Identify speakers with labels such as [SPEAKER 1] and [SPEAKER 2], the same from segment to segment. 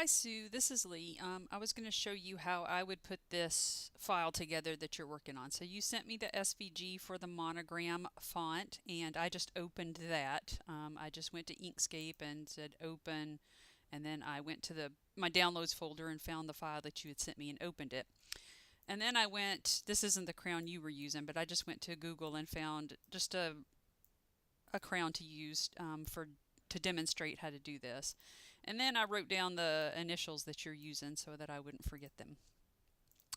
[SPEAKER 1] Hi Sue, this is Lee. I was going to show you how I would put this file together that you're working on. So you sent me the SVG for the monogram font and I just opened that. I just went to Inkscape and said open, and then I went to my downloads folder and found the file that you had sent me and opened it. And then I went, this isn't the crown you were using, but I just went to Google and found just a crown to use to demonstrate how to do this. And then I wrote down the initials that you're using so that I wouldn't forget them.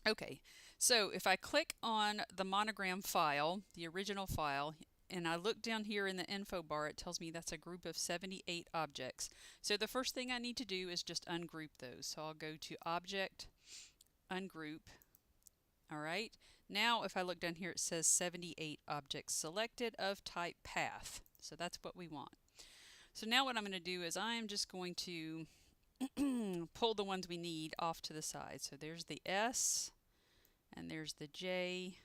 [SPEAKER 1] Okay, so if I click on the monogram file, the original file, and I look down here in the info bar, it tells me that's a group of 78 objects. So the first thing I need to do is just ungroup those. So I'll go to Object, Ungroup. All right, now if I look down here, it says 78 objects selected of type path. So that's what we want. So now what I'm going to do is I'm just going to pull the ones we need off to the side. So there's the S and there's the J,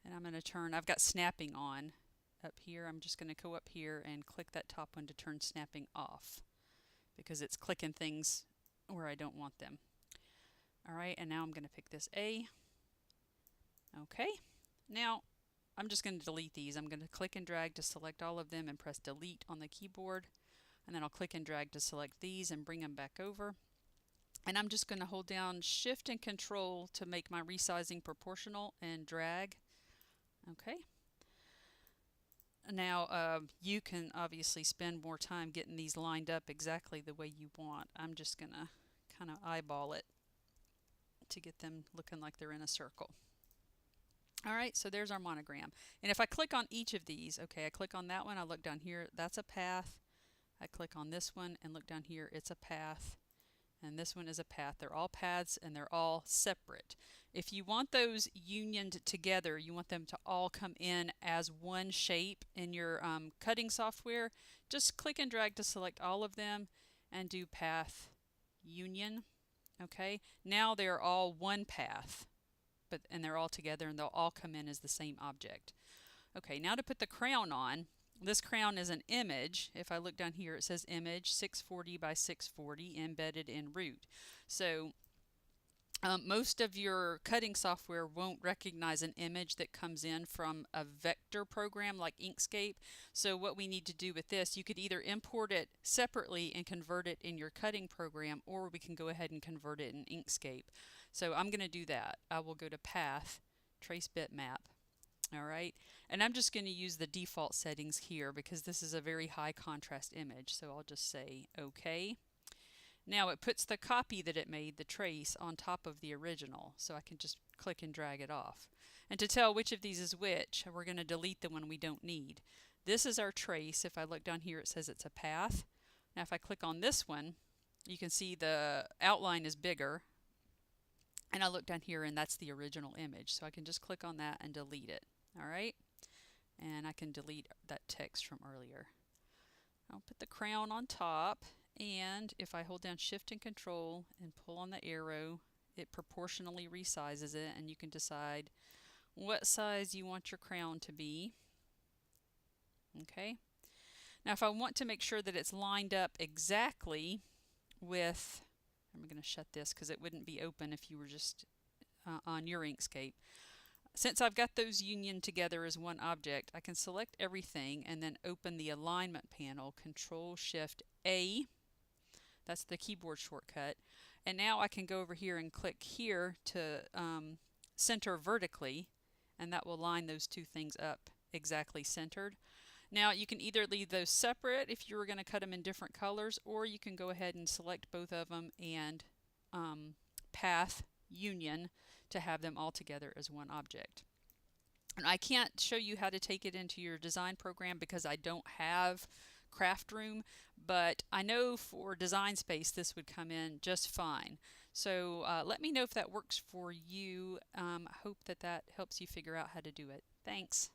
[SPEAKER 1] and I'm going to turn, I've got snapping on up here. I'm just going to go up here and click that top one to turn snapping off because it's clicking things where I don't want them. All right, and now I'm going to pick this A. Okay, now I'm just going to delete these. I'm going to click and drag to select all of them and press delete on the keyboard. And then I'll click and drag to select these and bring them back over. And I'm just going to hold down Shift and Control to make my resizing proportional and drag. Okay. Now you can obviously spend more time getting these lined up exactly the way you want. I'm just going to kind of eyeball it to get them looking like they're in a circle. All right, so there's our monogram. And if I click on each of these, okay, I click on that one, I look down here, that's a path. I click on this one and look down here, it's a path. And this one is a path. They're all paths and they're all separate. If you want those unioned together, you want them to all come in as one shape in your cutting software, just click and drag to select all of them and do path union. Okay, now they're all one path. And they're all together and they'll all come in as the same object. Okay, now to put the crown on, this crown is an image. If I look down here, it says image 640 by 640 embedded in root. So most of your cutting software won't recognize an image that comes in from a vector program like Inkscape. So what we need to do with this, you could either import it separately and convert it in your cutting program, or we can go ahead and convert it in Inkscape. So I'm going to do that. I will go to Path, Trace Bitmap. All right, and I'm just going to use the default settings here because this is a very high contrast image. So I'll just say OK. Now it puts the copy that it made, the trace, on top of the original, so I can just click and drag it off. And to tell which of these is which, we're going to delete the one we don't need. This is our trace. If I look down here, it says it's a path. Now if I click on this one, you can see the outline is bigger. And I look down here and that's the original image. So I can just click on that and delete it. All right. And I can delete that text from earlier. I'll put the crown on top, and if I hold down Shift and Control and pull on the arrow, it proportionally resizes it, and you can decide what size you want your crown to be. Okay. Now if I want to make sure that it's lined up exactly with, I'm going to shut this because it wouldn't be open if you were just on your Inkscape. Since I've got those union together as one object, I can select everything and then open the alignment panel, Control-Shift-A. That's the keyboard shortcut. And now I can go over here and click here to center vertically, and that will line those two things up exactly centered. Now you can either leave those separate if you were going to cut them in different colors, or you can go ahead and select both of them and path union to have them all together as one object. And I can't show you how to take it into your design program because I don't have Craft Room, but I know for Design Space this would come in just fine. So let me know if that works for you. I hope that helps you figure out how to do it. Thanks.